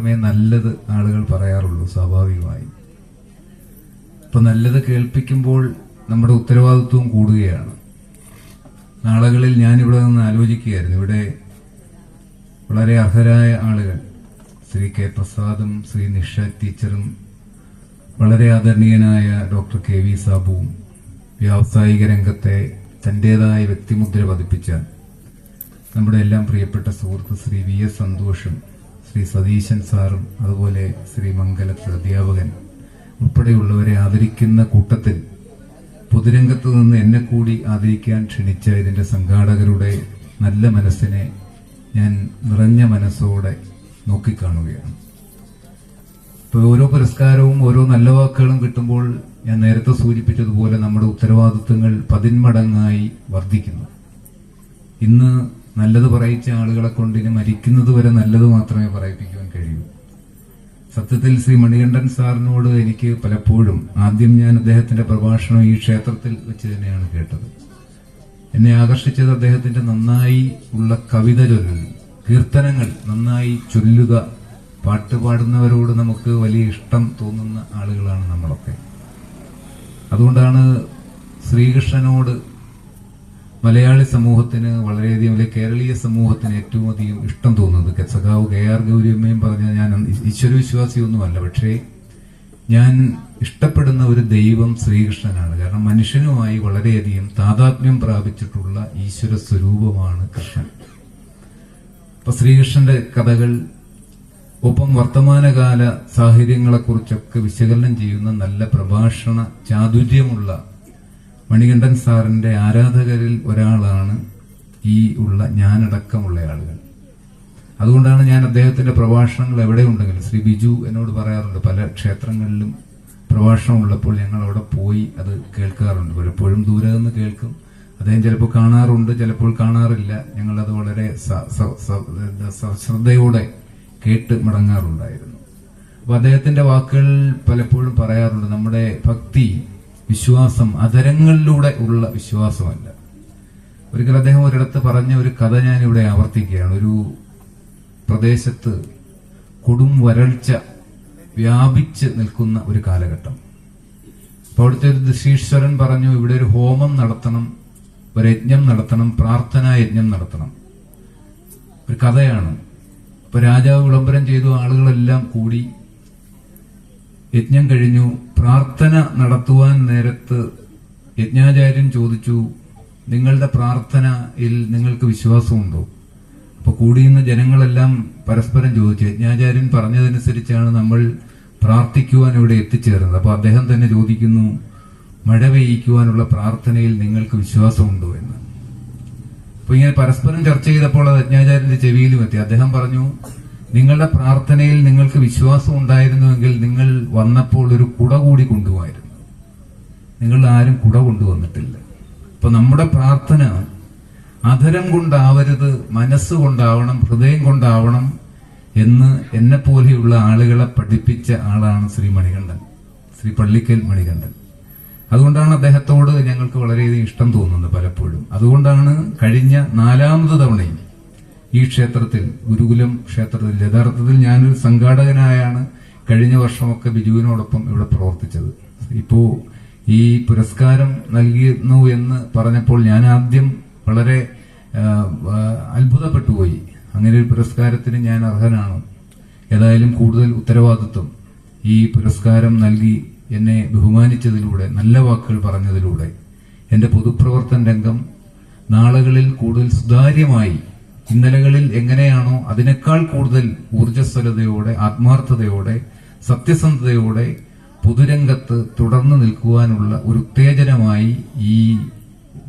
മാത്രമേ നല്ലത് ആളുകൾ പറയാറുള്ളൂ സ്വാഭാവികമായി. ഇപ്പൊ നല്ലത് കേൾപ്പിക്കുമ്പോൾ നമ്മുടെ ഉത്തരവാദിത്വവും കൂടുകയാണ്. നാളുകളിൽ ഞാനിവിടെ നിന്ന് ആലോചിക്കുകയായിരുന്നു, ഇവിടെ വളരെ അർഹരായ ആളുകൾ, ശ്രീ കെ പ്രസാദും ശ്രീ നിഷ ടീച്ചറും വളരെ ആദരണീയനായ ഡോക്ടർ കെ വി സാബുവും വ്യാവസായിക രംഗത്തെ തന്റേതായ വ്യക്തിമുദ്ര പതിപ്പിച്ച നമ്മുടെ എല്ലാം പ്രിയപ്പെട്ട സുഹൃത്ത് ശ്രീ വി എസ് സന്തോഷും ശ്രീ സതീശൻ സാറും അതുപോലെ ശ്രീ മംഗലത്ത് അധ്യാപകൻ ഉൾപ്പെടെയുള്ളവരെ ആദരിക്കുന്ന കൂട്ടത്തിൽ പൊതുരംഗത്ത് നിന്ന് എന്നെ കൂടി ആദരിക്കാൻ ക്ഷണിച്ച ഇതിന്റെ സംഘാടകരുടെ നല്ല മനസ്സിനെ ഞാൻ നിറഞ്ഞ മനസ്സോടെ നോക്കിക്കാണുകയാണ്. ഇപ്പൊ ഓരോ പുരസ്കാരവും ഓരോ നല്ല വാക്കുകളും കിട്ടുമ്പോൾ ഞാൻ നേരത്തെ സൂചിപ്പിച്ചതുപോലെ നമ്മുടെ ഉത്തരവാദിത്വങ്ങൾ പതിന്മടങ്ങായി വർദ്ധിക്കുന്നു. ഇന്ന് നല്ലത് പറയിച്ച ആളുകളെ കൊണ്ട് ഇനി മരിക്കുന്നത് വരെ നല്ലത് മാത്രമേ പറയിപ്പിക്കുവാൻ കഴിയൂ. സത്യത്തിൽ ശ്രീ മണികണ്ഠൻ സാറിനോട് എനിക്ക് പലപ്പോഴും, ആദ്യം ഞാൻ അദ്ദേഹത്തിന്റെ പ്രഭാഷണം ഈ ക്ഷേത്രത്തിൽ വെച്ച് തന്നെയാണ് കേട്ടത്. എന്നെ ആകർഷിച്ചത് അദ്ദേഹത്തിന്റെ നന്നായി ഉള്ള കവിത ചൊല്ലുക, കീർത്തനങ്ങൾ നന്നായി ചൊല്ലുക. പാട്ടുപാടുന്നവരോട് നമുക്ക് വലിയ ഇഷ്ടം തോന്നുന്ന ആളുകളാണ് നമ്മളൊക്കെ. അതുകൊണ്ടാണ് ശ്രീകൃഷ്ണനോട് മലയാളി സമൂഹത്തിന് വളരെയധികം, കേരളീയ സമൂഹത്തിന് ഏറ്റവും അധികം ഇഷ്ടം തോന്നുന്നത്. സഖാവ് കെ ആർ ഗൗരിയമ്മയും പറഞ്ഞ, ഞാൻ ഈശ്വരവിശ്വാസിയൊന്നുമല്ല, പക്ഷേ ഞാൻ ഇഷ്ടപ്പെടുന്ന ഒരു ദൈവം ശ്രീകൃഷ്ണനാണ്. കാരണം മനുഷ്യനുമായി വളരെയധികം താതാത്മ്യം പ്രാപിച്ചിട്ടുള്ള ഈശ്വര സ്വരൂപമാണ് കൃഷ്ണൻ. അപ്പൊ ശ്രീകൃഷ്ണന്റെ കഥകൾ, ഒപ്പം വർത്തമാനകാല സാഹചര്യങ്ങളെക്കുറിച്ചൊക്കെ വിശകലനം ചെയ്യുന്ന നല്ല പ്രഭാഷണ ചാതുര്യമുള്ള മണികണ്ഠൻ സാറിന്റെ ആരാധകരിൽ ഒരാളാണ് ഈ ഉള്ള ഞാനടക്കമുള്ള ആളുകൾ. അതുകൊണ്ടാണ് ഞാൻ അദ്ദേഹത്തിന്റെ പ്രഭാഷണങ്ങൾ എവിടെയുണ്ടെങ്കിലും, ശ്രീ ബിജു എന്നോട് പറയാറുണ്ട്, പല ക്ഷേത്രങ്ങളിലും പ്രഭാഷണം ഉള്ളപ്പോൾ ഞങ്ങൾ അവിടെ പോയി അത് കേൾക്കാറുണ്ട്. പലപ്പോഴും ദൂരെ നിന്ന് കേൾക്കും. അദ്ദേഹം ചിലപ്പോൾ കാണാറുണ്ട്, ചിലപ്പോൾ കാണാറില്ല. ഞങ്ങളത് വളരെ ശ്രദ്ധയോടെ കേട്ട് മടങ്ങാറുണ്ടായിരുന്നു. അപ്പൊ അദ്ദേഹത്തിന്റെ വാക്കുകൾ പലപ്പോഴും പറയാറുണ്ട്, നമ്മുടെ ഭക്തി, വിശ്വാസം അധരങ്ങളിലൂടെ ഉള്ള വിശ്വാസമല്ല. ഒരിക്കൽ അദ്ദേഹം ഒരിടത്ത് പറഞ്ഞ ഒരു കഥ ഞാനിവിടെ ആവർത്തിക്കുകയാണ്. ഒരു പ്രദേശത്ത് കൊടും വരൾച്ച വ്യാപിച്ച് നിൽക്കുന്ന ഒരു കാലഘട്ടം. അപ്പൊ അവിടുത്തെ ഒരു ഋഷീശ്വരൻ പറഞ്ഞു, ഇവിടെ ഒരു ഹോമം നടത്തണം, ഒരു യജ്ഞം നടത്തണം, പ്രാർത്ഥനാ യജ്ഞം നടത്തണം. ഒരു കഥയാണ്. ഇപ്പൊ രാജാവ് വിളംബരം ചെയ്തു, ആളുകളെല്ലാം കൂടി. യജ്ഞം കഴിഞ്ഞു. പ്രാർത്ഥന നടത്തുവാൻ നേരത്ത് യജ്ഞാചാര്യൻ ചോദിച്ചു, നിങ്ങളുടെ പ്രാർത്ഥനയിൽ നിങ്ങൾക്ക് വിശ്വാസമുണ്ടോ? അപ്പൊ കൂടിയുന്ന ജനങ്ങളെല്ലാം പരസ്പരം ചോദിച്ചു. യജ്ഞാചാര്യൻ പറഞ്ഞതനുസരിച്ചാണ് നമ്മൾ പ്രാർത്ഥിക്കുവാൻ ഇവിടെ എത്തിച്ചേർന്നത്. അപ്പൊ അദ്ദേഹം തന്നെ ചോദിക്കുന്നു, മഴ പെയ്യിക്കുവാനുള്ള പ്രാർത്ഥനയിൽ നിങ്ങൾക്ക് വിശ്വാസമുണ്ടോ എന്ന്. അപ്പൊ ഇങ്ങനെ പരസ്പരം ചർച്ച ചെയ്തപ്പോൾ അത് യജ്ഞാചാര്യന്റെ ചെവിയിലും എത്തി. അദ്ദേഹം പറഞ്ഞു, നിങ്ങളുടെ പ്രാർത്ഥനയിൽ നിങ്ങൾക്ക് വിശ്വാസം ഉണ്ടായിരുന്നുവെങ്കിൽ നിങ്ങൾ വന്നപ്പോൾ ഒരു കുട കൂടി കൊണ്ടുപോയിരുന്നു. നിങ്ങൾ ആരും കുട കൊണ്ടുവന്നിട്ടില്ല. അപ്പൊ നമ്മുടെ പ്രാർത്ഥന അധരം കൊണ്ടാവരുത്, മനസ്സുകൊണ്ടാവണം, ഹൃദയം കൊണ്ടാവണം എന്ന് എന്നെ പോലെയുള്ള ആളുകളെ പഠിപ്പിച്ച ആളാണ് ശ്രീ മണികണ്ഠൻ, ശ്രീ പള്ളിക്കൽ മണികണ്ഠൻ. അതുകൊണ്ടാണ് അദ്ദേഹത്തോട് ഞങ്ങൾക്ക് വളരെയധികം ഇഷ്ടം തോന്നുന്നത് പലപ്പോഴും. അതുകൊണ്ടാണ് കഴിഞ്ഞ 4ാമത് തവണയും ഈ ക്ഷേത്രത്തിൽ, ഗുരുകുലം ക്ഷേത്രത്തിൽ, യഥാർത്ഥത്തിൽ ഞാനൊരു സംഘാടകനായാണ് കഴിഞ്ഞ വർഷമൊക്കെ ബിജുവിനോടൊപ്പം ഇവിടെ പ്രവർത്തിച്ചത്. ഇപ്പോ ഈ പുരസ്കാരം നൽകിയിരുന്നു എന്ന് പറഞ്ഞപ്പോൾ ഞാൻ ആദ്യം വളരെ അത്ഭുതപ്പെട്ടുപോയി. അങ്ങനെ ഒരു പുരസ്കാരത്തിന് ഞാൻ അർഹനാണോ? ഏതായാലും കൂടുതൽ ഉത്തരവാദിത്വം ഈ പുരസ്കാരം നൽകി എന്നെ ബഹുമാനിച്ചതിലൂടെ, നല്ല വാക്കുകൾ പറഞ്ഞതിലൂടെ എന്റെ പൊതുപ്രവർത്തന രംഗം നാളുകളിൽ കൂടുതൽ സുതാര്യമായി, ഇന്നലകളിൽ എങ്ങനെയാണോ അതിനേക്കാൾ കൂടുതൽ ഊർജ്ജസ്വലതയോടെ, ആത്മാർത്ഥതയോടെ, സത്യസന്ധതയോടെ പൊതുരംഗത്ത് തുടർന്നു നിൽക്കുവാനുള്ള ഒരു ഉത്തേജനമായി ഈ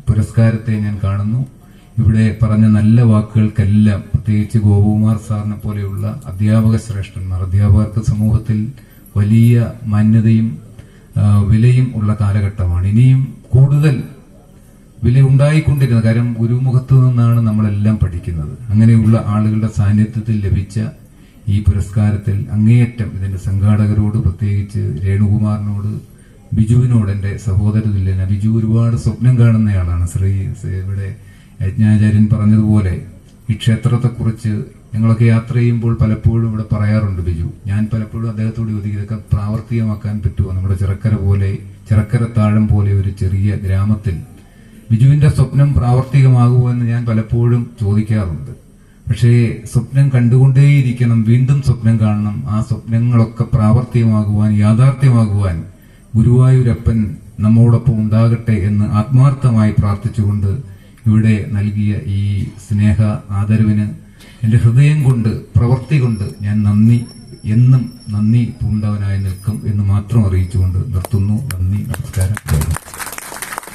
പുരസ്കാരത്തെ ഞാൻ കാണുന്നു. ഇവിടെ പറഞ്ഞ നല്ല വാക്കുകൾക്കെല്ലാം, പ്രത്യേകിച്ച് ഗോപകുമാർ സാറിനെ പോലെയുള്ള അധ്യാപക ശ്രേഷ്ഠന്മാർ, അധ്യാപകർക്ക് സമൂഹത്തിൽ വലിയ മാന്യതയും വിലയും ഉള്ള കാലഘട്ടമാണ്. ഇനിയും കൂടുതൽ വില ഉണ്ടായിക്കൊണ്ടിരുന്നത്, കാരണം ഗുരുമുഖത്ത് നിന്നാണ് നമ്മളെല്ലാം പഠിക്കുന്നത്. അങ്ങനെയുള്ള ആളുകളുടെ സാന്നിധ്യത്തിൽ ലഭിച്ച ഈ പുരസ്കാരത്തിൽ അങ്ങേയറ്റം ഇതിന്റെ സംഘാടകരോട്, പ്രത്യേകിച്ച് രേണുകുമാറിനോട്, ബിജുവിനോട്, എന്റെ സഹോദര തുല്യന ബിജു ഒരുപാട് സ്വപ്നം കാണുന്നയാളാണ്. ഇവിടെ യജ്ഞാചാര്യൻ പറഞ്ഞതുപോലെ ഈ ക്ഷേത്രത്തെക്കുറിച്ച് ഞങ്ങളൊക്കെ യാത്ര ചെയ്യുമ്പോൾ പലപ്പോഴും ഇവിടെ പറയാറുണ്ട് ബിജു, ഞാൻ പലപ്പോഴും അദ്ദേഹത്തോട് ചോദിക്കും, ഇതൊക്കെ പ്രാവർത്തികമാക്കാൻ പറ്റുമോ? നമ്മുടെ ചിറക്കര താഴം പോലെ ഒരു ചെറിയ ഗ്രാമത്തിൽ ബിജുവിന്റെ സ്വപ്നം പ്രാവർത്തികമാകുമോ എന്ന് ഞാൻ പലപ്പോഴും ചോദിക്കാറുണ്ട്. പക്ഷേ സ്വപ്നം കണ്ടുകൊണ്ടേയിരിക്കണം, വീണ്ടും സ്വപ്നം കാണണം. ആ സ്വപ്നങ്ങളൊക്കെ പ്രാവർത്തികമാകുവാൻ, യാഥാർത്ഥ്യമാകുവാൻ ഗുരുവായൂരപ്പൻ നമ്മോടൊപ്പം ഉണ്ടാകട്ടെ എന്ന് ആത്മാർത്ഥമായി പ്രാർത്ഥിച്ചുകൊണ്ട് ഇവിടെ നൽകിയ ഈ സ്നേഹ ആദരവിന് എന്റെ ഹൃദയം കൊണ്ട്, പ്രവൃത്തി കൊണ്ട് ഞാൻ എന്നും നന്ദി പൂണ്ടവനായി നിൽക്കും എന്ന് മാത്രം അറിയിച്ചുകൊണ്ട് നിർത്തുന്നു. നന്ദി, നമസ്കാരം.